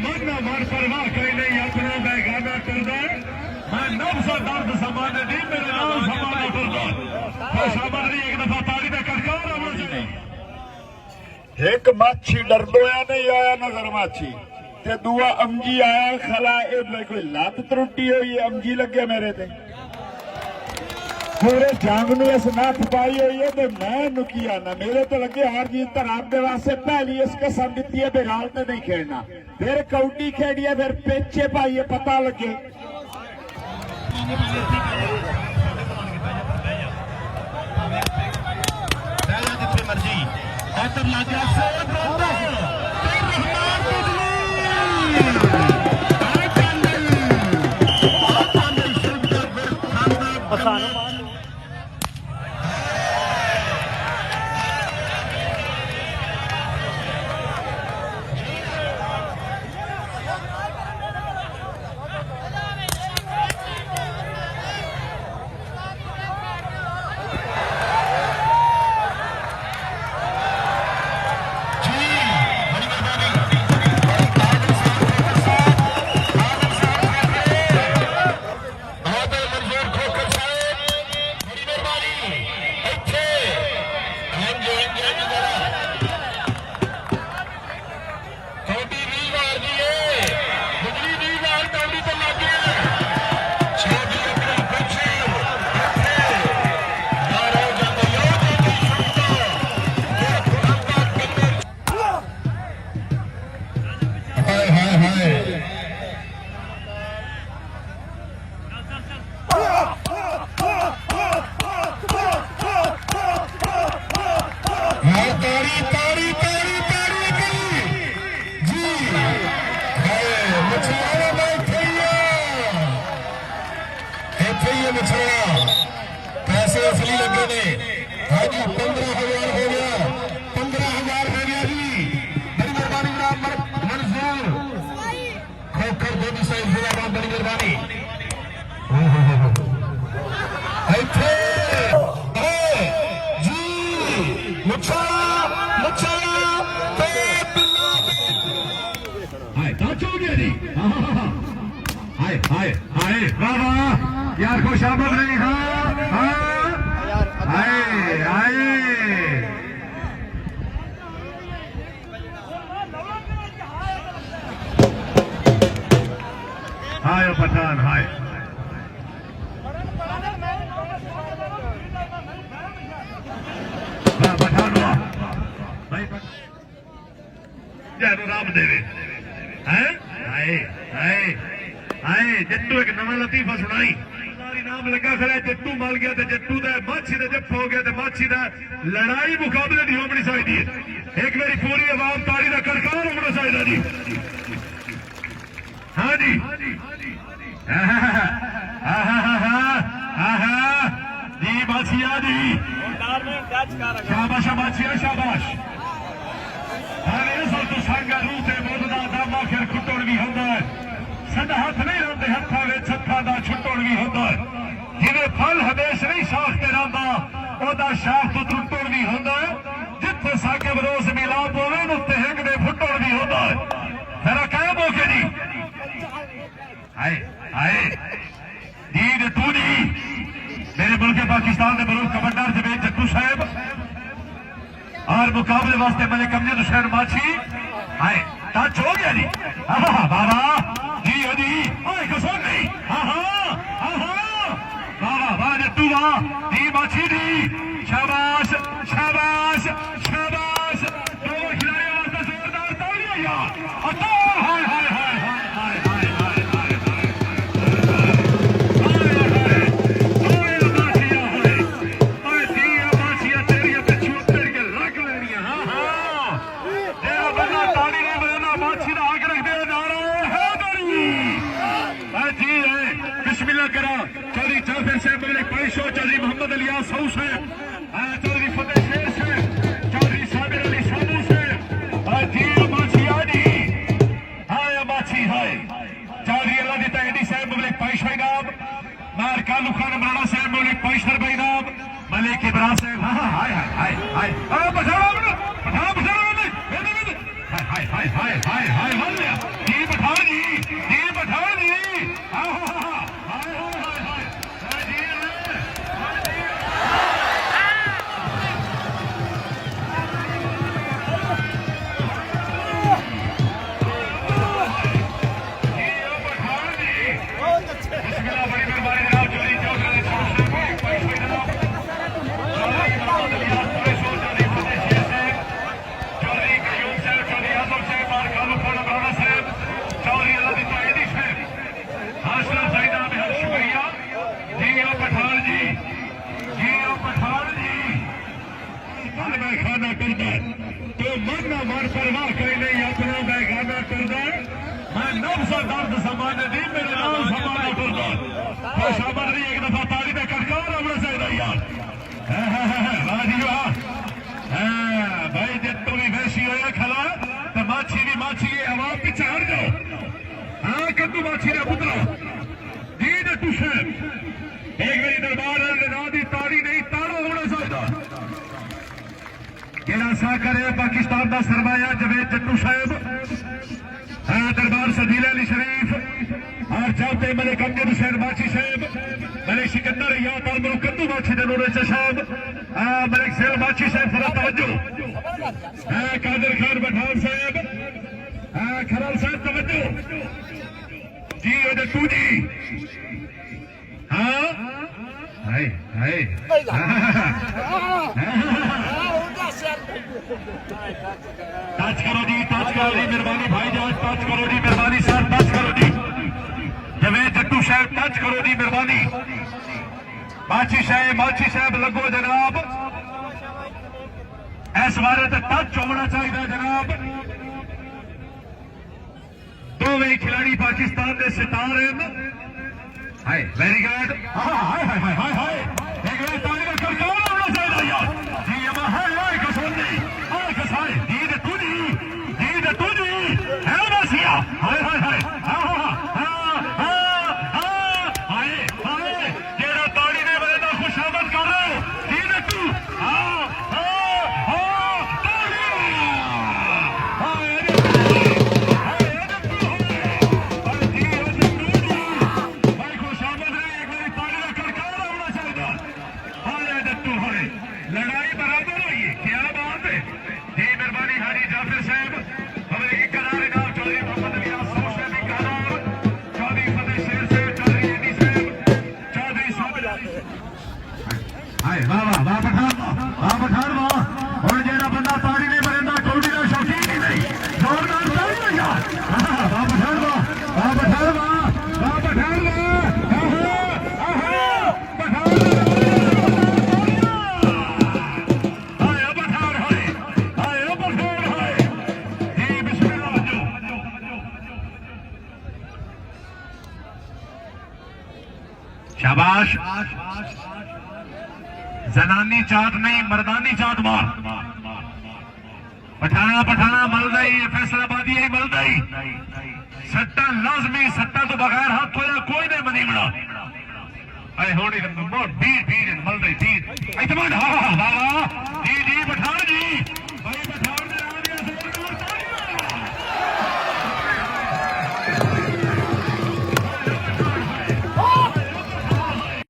मन मन परवाह कहीं नहीं अपना बेगाना करदा मैं नफ्स दर्द समाने दी मेरे नाम समाना करदा खुशामद दी एक दफा ताली दा कटकार आवाज नहीं एक माछी डरदोया नहीं आया नजर माछी ते दूआ अमजी आया खला ए कोई लत त्रुटी हुई अमजी लगे मेरे ते पूरे जंग में इस नथ पाई हुई है तो मैं नुकी आना मेरे तो लगे हार जीत तर आपके वास्ते पहली इस कसम दी है बिराल ते नहीं खेलना फिर कौडी खेड़ी है फिर पेचे पाई है पता लगे जिथे मर्जी ऐतर पैसे असली लगे ने हाँ जी 15,000 हो गया 15,000 हो गया जी बड़ी मेहरबानी मंजूर खोखर दोनों साइड जिलाबाद बड़ी मेहरबानी जी मुछाला हो गया जी हाय हाय हाय वाह वाह यार खुशामद नहीं हाँ हाय हाय हाय पठान हाय पठान भाई जय राम देवे हैं हाय हाय हाय जट्टू एक नवा लतीफा सुनाई नाम लगा खड़ा जट्टू मल गया तो जट्टू का माछी का जप हो गया तो माछी का लड़ाई मुकाबले की होनी चाहिए एक मेरी पूरी आवाम ताली का करकार होना चाहिए जी हाँ जी जी माछिया जी शाबाश माछिया शाबाश तो सांगा रूह से बोलदा दामा फिर खुटण भी होता है सदा हाथ नहीं रहते हथा में छत्था का छुटण भी होता है जिन्हें फल हमेश नहीं शाख ते रहा ओदा शाख तो टुटण भी होता है जिथे साके बरोस मिलाप होवे उत्ते हिंग दे फुटण भी होता है मेरा क्या मौके जी हाय हाय जी तू जी मेरे मुल्क पाकिस्तान के बरूफ कमांडर जवेद जट्टू साहब और मुकाबले वास्ते मैंने कमजोर हुसैन माछी हाय टच हो गया जी बाबा जी जी कसौन नहीं वाह वाह जट्टू वाह जी माछी जी शाबाश शाबाश शाबाश दोनों खिलाड़ियों वास्ते जोरदार तालियां यार हाय हाय हाय हाय हाय चौधरी मोहम्मद अलियास साहू साहब चौधरी फतेह शेर साहब चौधरी साबिर अली सामू साहब जी माछिया जी हाय माछी हाय चौधरी अल्लाह दी तहदी साहब मलिक पाइशा इनाम मार कालू खान मराना साहब मलिक पाइशर इनाम मलिक इब्राहिम साहब हाय हाय हाय हाय बचाओ बचाओ हाय हाय हाय हाय हाय हाय हाय नफ्स दर्द समाने दी मेरे नाम समाना टुरदा शाबाश नहीं एक दफा ताली पे कटकार होना चाहिए यार वाह जी वाह भाई जब तू भी वैसी होया खला तो माछी भी माछी आवाज पीछे हट जाओ हाँ कद्दू माछी ने पुतला जी जट्टू साहब एक बारी दरबार दी ताली नहीं ताड़ो होना चाहिए केड़ा सा करे पाकिस्तान का सरमाया जवेद जट्टू साहब दरबार सदील अली शरीफ और चौथे मलिक अमजद हुसैन माछी साहब मलिक सिकंदर याद और मलिक कद्दू माछी ने नूरे साहब मलिक सेल माछी साहब थोड़ा तवज्जो कादिर खान पठान साहब खरल साहब तवज्जो जी ओ जट्टू जी हाँ हाय हाय टच करो जी मेहरबानी भाई जान टच करो जी मेहरबानी सर टच करो जी जवेद जट्टू साहब टच करो जी मेहरबानी माछी साहब लगो जनाब इस बारे तो टच होना चाहिए जनाब दोवें खिलाड़ी पाकिस्तान के सितारे हाय वेरी गुड हाय हाय हाय हाय हाय एक बार ताली का करकौन होना चाहिए यार जी अमा हाय हाय कसोंदी हाय कसाई जी दे तुझी है बसिया हाय हाय हाय हां हां हाय हाय जेड़ा ताली ने बड़े ना खुशामद कर रहे हो जी दे तू हां ताली हाय लड़ाई बराबर हुई है क्या बात है जी मेहरबानी हाजी जाफिर साहब हमारे एक करार इनाम चौधरी मोहम्मद अलियास सोशल करार चौधरी फतेह शेर साहब चौधरी एडी साहब चौधरी साबिर हाय वाह वाह वाह पठान वाह और जेड़ा बंदा ताड़ी ने बरेंदा कौड़ी का शौकीन ही नहीं जोरदार ताड़ी हो यार वाह पठान वाह शाबाश जनानी चाट नहीं मर्दानी चाट मार पठाना मल रही है फैसलाबादी ही मल रही सट्टा लाजमी सट्टा तो बगैर हाथ होया कोई नहीं मनीमना अरे होड़ी मल रही तीर इतमान